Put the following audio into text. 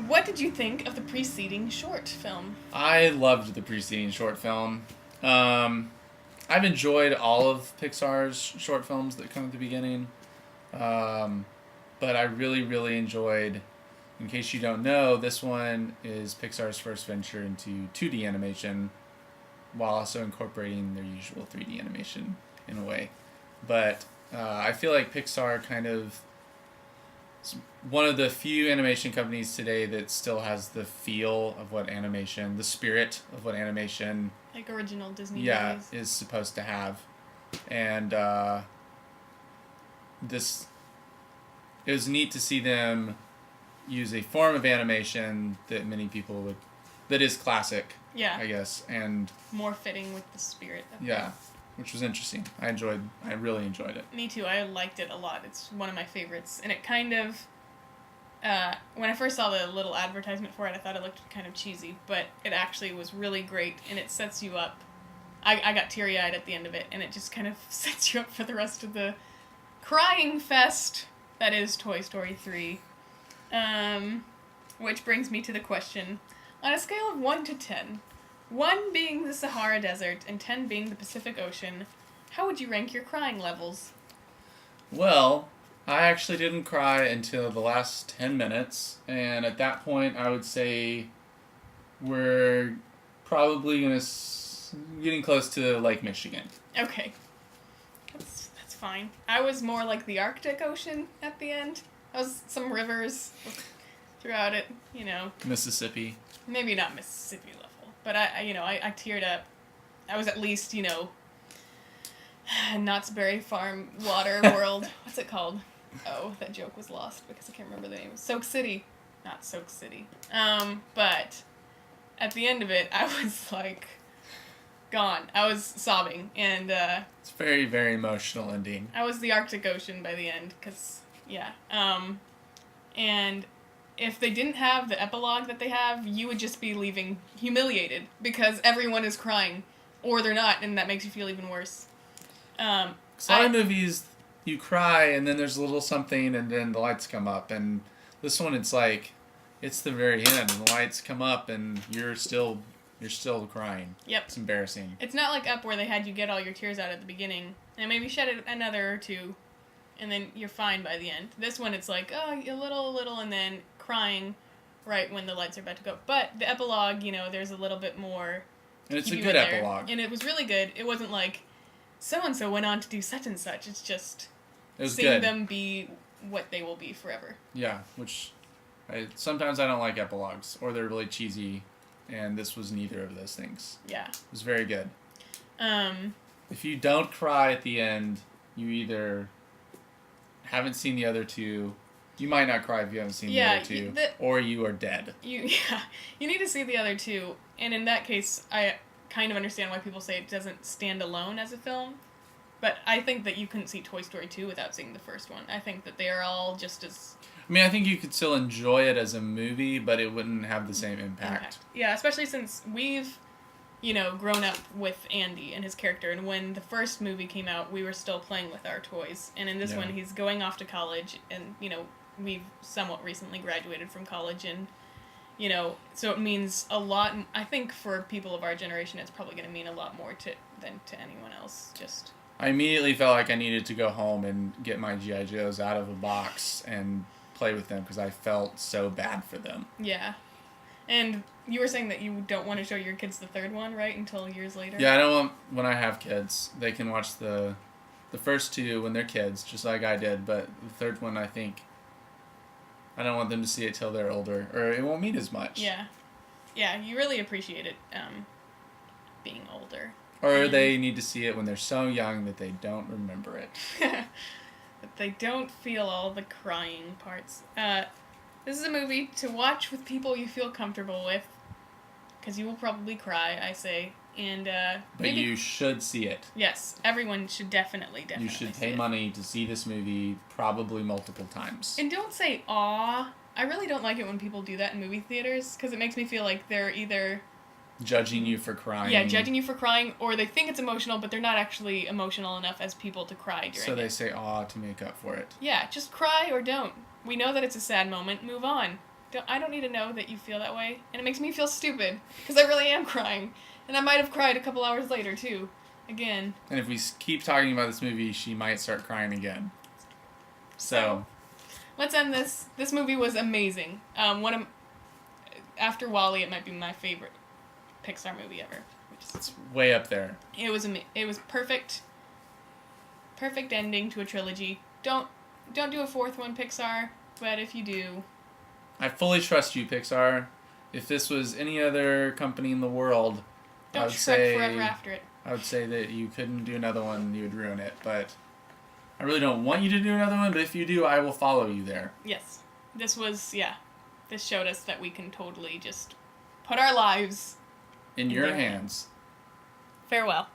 What did you think of the preceding short film? I loved the preceding short film. I've enjoyed all of Pixar's short films that come at the beginning. But I really, really enjoyed, in case you don't know, this one is Pixar's first venture into 2D animation while also incorporating their usual 3D animation in a way. But I feel like Pixar kind of is one of the few animation companies today that still has the feel of what animation, the spirit of what animation, Like original Disney movies. is supposed to have. And this it was neat to see them use a form of animation that many people would, that is classic, Yeah. I guess, and More fitting with the spirit of yeah, which was interesting. I really enjoyed it. Me too. I liked it a lot. It's one of my favorites. And it kind of, when I first saw the little advertisement for it, I thought it looked kind of cheesy, but it actually was really great, and it sets you up. I got teary-eyed at the end of it, and it just kind of sets you up for the rest of the crying fest that is Toy Story 3. Which brings me to the question, on a scale of 1 to 10, 1 being the Sahara Desert and 10 being the Pacific Ocean, how would you rank your crying levels? Well, I actually didn't cry until the last 10 minutes, and at that point I would say we're probably getting close to Lake Michigan. Okay. That's fine. I was more like the Arctic Ocean at the end. I was some rivers throughout it, Mississippi. Maybe not Mississippi level, but I teared up. I was at least, Knott's Berry Farm Water World. What's it called? Oh, that joke was lost because I can't remember the name. Soak City. Not Soak City. But at the end of it, I was like gone. I was sobbing, and it's a very, very emotional ending. I was the Arctic Ocean by the end, because, yeah. And if they didn't have the epilogue that they have, you would just be leaving humiliated, because everyone is crying, or they're not, and that makes you feel even worse. A lot of movies, you cry, and then there's a little something, and then the lights come up, and this one, it's like, it's the very end, and the lights come up, and you're still crying. Yep. It's embarrassing. It's not like Up where they had you get all your tears out at the beginning, and maybe shed another or two, and then you're fine by the end. This one, it's like, oh, a little, and then crying right when the lights are about to go. But the epilogue, there's a little bit more. And it's a good epilogue. And it was really good. It wasn't like, so-and-so went on to do such and such. It's just seeing good. Them be what they will be forever. Yeah, which sometimes I don't like epilogues, or they're really cheesy, and this was neither of those things. Yeah. It was very good. If you don't cry at the end, you either haven't seen the other two. You might not cry if you haven't seen the other two, or you are dead. You need to see the other two, and in that case, I kind of understand why people say it doesn't stand alone as a film, but I think that you couldn't see Toy Story 2 without seeing the first one. I think that they are all just as... I mean, I think you could still enjoy it as a movie, but it wouldn't have the same impact. Yeah, especially since we've, grown up with Andy and his character, and when the first movie came out, we were still playing with our toys, and in this one, he's going off to college, and, we've somewhat recently graduated from college, and, so it means a lot. I think for people of our generation, it's probably going to mean a lot more than to anyone else. I immediately felt like I needed to go home and get my G.I. Joes out of a box and play with them because I felt so bad for them. Yeah. And you were saying that you don't want to show your kids the third one, right, until years later? Yeah, I don't want, when I have kids, they can watch the first two when they're kids, just like I did, but the third one, I think, I don't want them to see it till they're older, or it won't mean as much. Yeah. Yeah, you really appreciate it being older. Or they need to see it when they're so young that they don't remember it. But they don't feel all the crying parts. This is a movie to watch with people you feel comfortable with, because you will probably cry, I say. And but you should see it. Yes, everyone should definitely You should pay money to see this movie probably multiple times. And don't say "aw." I really don't like it when people do that in movie theaters, because it makes me feel like they're either judging you for crying. Yeah, judging you for crying, or they think it's emotional, but they're not actually emotional enough as people to cry during it. So they say "aw" to make up for it. Yeah, just cry or don't. We know that it's a sad moment. Move on. I don't need to know that you feel that way. And it makes me feel stupid, because I really am crying. And I might have cried a couple hours later, too. Again. And if we keep talking about this movie, she might start crying again. So let's end this. This movie was amazing. After WALL-E, it might be my favorite Pixar movie ever. It's way up there. It was perfect. Perfect ending to a trilogy. Don't do a fourth one, Pixar. But if you do, I fully trust you, Pixar. If this was any other company in the world, don't Shrek forever after it. I would say that you couldn't do another one. You would ruin it. But I really don't want you to do another one. But if you do, I will follow you there. Yes, this showed us that we can totally just put our lives in your hands. Farewell.